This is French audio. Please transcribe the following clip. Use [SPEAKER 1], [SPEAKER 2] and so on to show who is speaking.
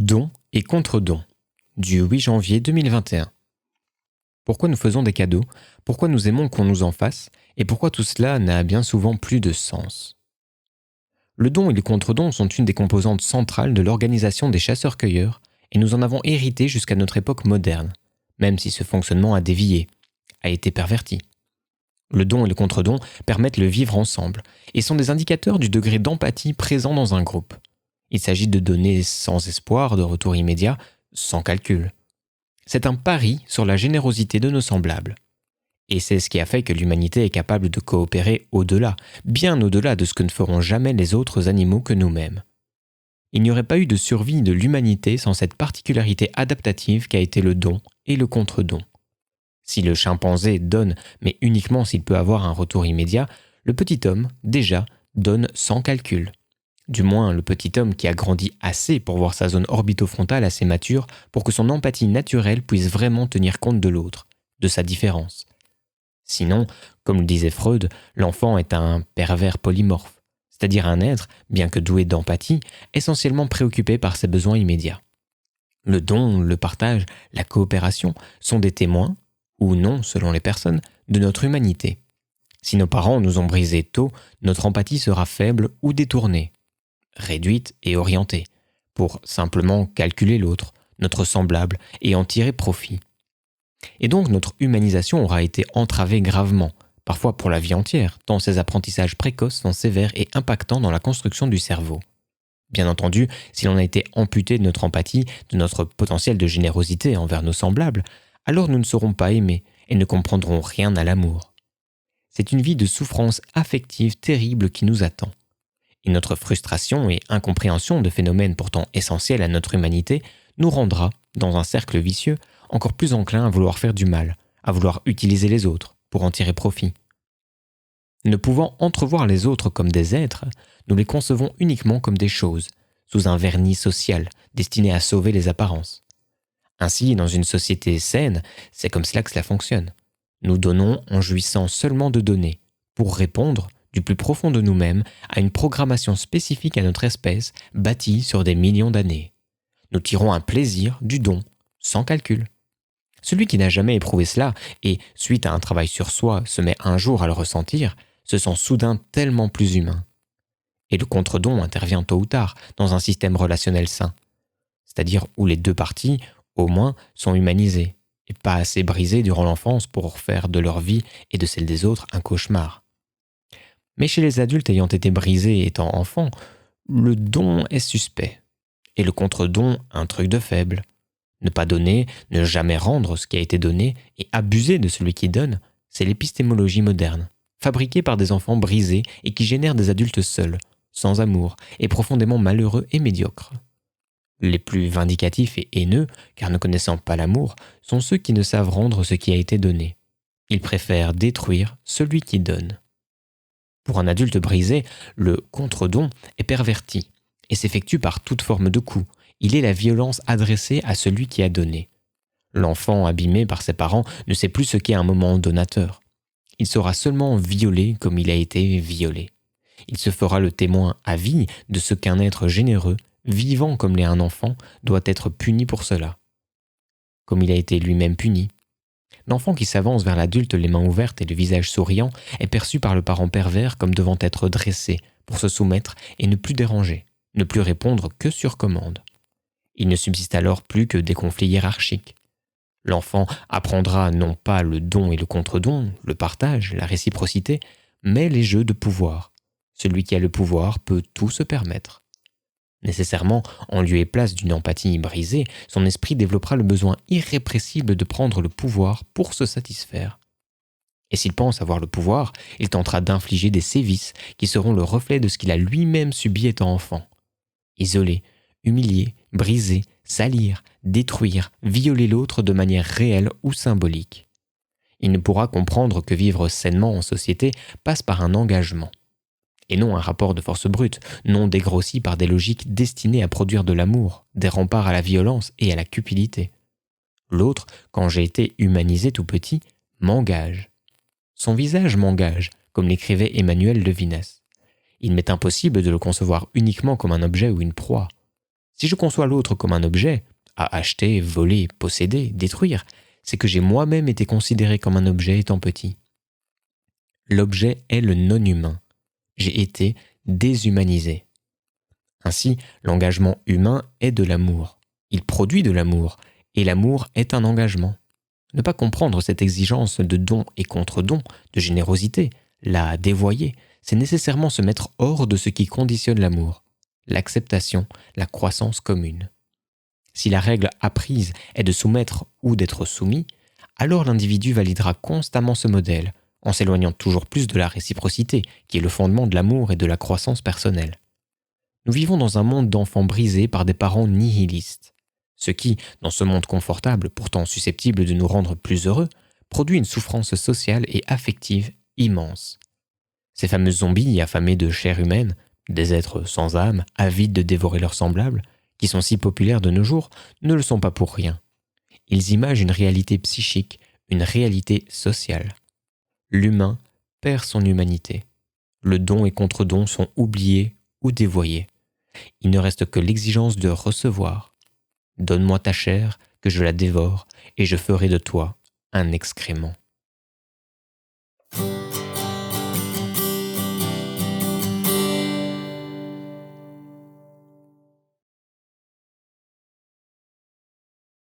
[SPEAKER 1] Don et contre-don, du 8 janvier 2021. Pourquoi nous faisons des cadeaux? Pourquoi nous aimons qu'on nous en fasse? Et pourquoi tout cela n'a bien souvent plus de sens? Le don et le contre-don sont une des composantes centrales de l'organisation des chasseurs-cueilleurs et nous en avons hérité jusqu'à notre époque moderne, même si ce fonctionnement a dévié, a été perverti. Le don et le contre-don permettent le vivre ensemble et sont des indicateurs du degré d'empathie présent dans un groupe. Il s'agit de donner sans espoir de retour immédiat, sans calcul. C'est un pari sur la générosité de nos semblables. Et c'est ce qui a fait que l'humanité est capable de coopérer au-delà, bien au-delà de ce que ne feront jamais les autres animaux que nous-mêmes. Il n'y aurait pas eu de survie de l'humanité sans cette particularité adaptative qu'a été le don et le contre-don. Si le chimpanzé donne, mais uniquement s'il peut avoir un retour immédiat, le petit homme, déjà, donne sans calcul. Du moins, le petit homme qui a grandi assez pour voir sa zone orbitofrontale assez mature pour que son empathie naturelle puisse vraiment tenir compte de l'autre, de sa différence. Sinon, comme le disait Freud, l'enfant est un pervers polymorphe, c'est-à-dire un être, bien que doué d'empathie, essentiellement préoccupé par ses besoins immédiats. Le don, le partage, la coopération sont des témoins, ou non selon les personnes, de notre humanité. Si nos parents nous ont brisés tôt, notre empathie sera faible ou détournée, réduite et orientée, pour simplement calculer l'autre, notre semblable, et en tirer profit. Et donc notre humanisation aura été entravée gravement, parfois pour la vie entière, tant ces apprentissages précoces sont sévères et impactants dans la construction du cerveau. Bien entendu, si l'on a été amputé de notre empathie, de notre potentiel de générosité envers nos semblables, alors nous ne serons pas aimés et ne comprendrons rien à l'amour. C'est une vie de souffrance affective terrible qui nous attend. Et notre frustration et incompréhension de phénomènes pourtant essentiels à notre humanité nous rendra, dans un cercle vicieux, encore plus enclins à vouloir faire du mal, à vouloir utiliser les autres pour en tirer profit. Ne pouvant entrevoir les autres comme des êtres, nous les concevons uniquement comme des choses, sous un vernis social destiné à sauver les apparences. Ainsi, dans une société saine, c'est comme cela que cela fonctionne. Nous donnons en jouissant seulement de donner, pour répondre, du plus profond de nous-mêmes, à une programmation spécifique à notre espèce, bâtie sur des millions d'années. Nous tirons un plaisir du don, sans calcul. Celui qui n'a jamais éprouvé cela, et, suite à un travail sur soi, se met un jour à le ressentir, se sent soudain tellement plus humain. Et le contre-don intervient tôt ou tard, dans un système relationnel sain, c'est-à-dire où les deux parties, au moins, sont humanisées, et pas assez brisées durant l'enfance pour faire de leur vie et de celle des autres un cauchemar. Mais chez les adultes ayant été brisés étant enfants, le don est suspect, et le contre-don un truc de faible. Ne pas donner, ne jamais rendre ce qui a été donné, et abuser de celui qui donne, c'est l'épistémologie moderne, fabriquée par des enfants brisés et qui génère des adultes seuls, sans amour, et profondément malheureux et médiocres. Les plus vindicatifs et haineux, car ne connaissant pas l'amour, sont ceux qui ne savent rendre ce qui a été donné. Ils préfèrent détruire celui qui donne. Pour un adulte brisé, le contre-don est perverti et s'effectue par toute forme de coup. Il est la violence adressée à celui qui a donné. L'enfant abîmé par ses parents ne sait plus ce qu'est un moment donateur. Il sera seulement violé comme il a été violé. Il se fera le témoin à vie de ce qu'un être généreux, vivant comme l'est un enfant, doit être puni pour cela. Comme il a été lui-même puni. L'enfant qui s'avance vers l'adulte les mains ouvertes et le visage souriant est perçu par le parent pervers comme devant être dressé pour se soumettre et ne plus déranger, ne plus répondre que sur commande. Il ne subsiste alors plus que des conflits hiérarchiques. L'enfant apprendra non pas le don et le contre-don, le partage, la réciprocité, mais les jeux de pouvoir. Celui qui a le pouvoir peut tout se permettre. Nécessairement, en lieu et place d'une empathie brisée, son esprit développera le besoin irrépressible de prendre le pouvoir pour se satisfaire. Et s'il pense avoir le pouvoir, il tentera d'infliger des sévices qui seront le reflet de ce qu'il a lui-même subi étant enfant. Isoler, humilier, briser, salir, détruire, violer l'autre de manière réelle ou symbolique. Il ne pourra comprendre que vivre sainement en société passe par un engagement. Et non un rapport de force brute, non dégrossi par des logiques destinées à produire de l'amour, des remparts à la violence et à la cupidité. L'autre, quand j'ai été humanisé tout petit, m'engage. Son visage m'engage, comme l'écrivait Emmanuel Levinas. Il m'est impossible de le concevoir uniquement comme un objet ou une proie. Si je conçois l'autre comme un objet, à acheter, voler, posséder, détruire, c'est que j'ai moi-même été considéré comme un objet étant petit. L'objet est le non-humain. J'ai été déshumanisé. Ainsi, l'engagement humain est de l'amour. Il produit de l'amour, et l'amour est un engagement. Ne pas comprendre cette exigence de don et contre-don, de générosité, la dévoyer, c'est nécessairement se mettre hors de ce qui conditionne l'amour, l'acceptation, la croissance commune. Si la règle apprise est de soumettre ou d'être soumis, alors l'individu validera constamment ce modèle, en s'éloignant toujours plus de la réciprocité, qui est le fondement de l'amour et de la croissance personnelle. Nous vivons dans un monde d'enfants brisés par des parents nihilistes, ce qui, dans ce monde confortable, pourtant susceptible de nous rendre plus heureux, produit une souffrance sociale et affective immense. Ces fameux zombies affamés de chair humaine, des êtres sans âme, avides de dévorer leurs semblables, qui sont si populaires de nos jours, ne le sont pas pour rien. Ils imagent une réalité psychique, une réalité sociale. L'humain perd son humanité. Le don et contre-don sont oubliés ou dévoyés. Il ne reste que l'exigence de recevoir. Donne-moi ta chair, que je la dévore, et je ferai de toi un excrément.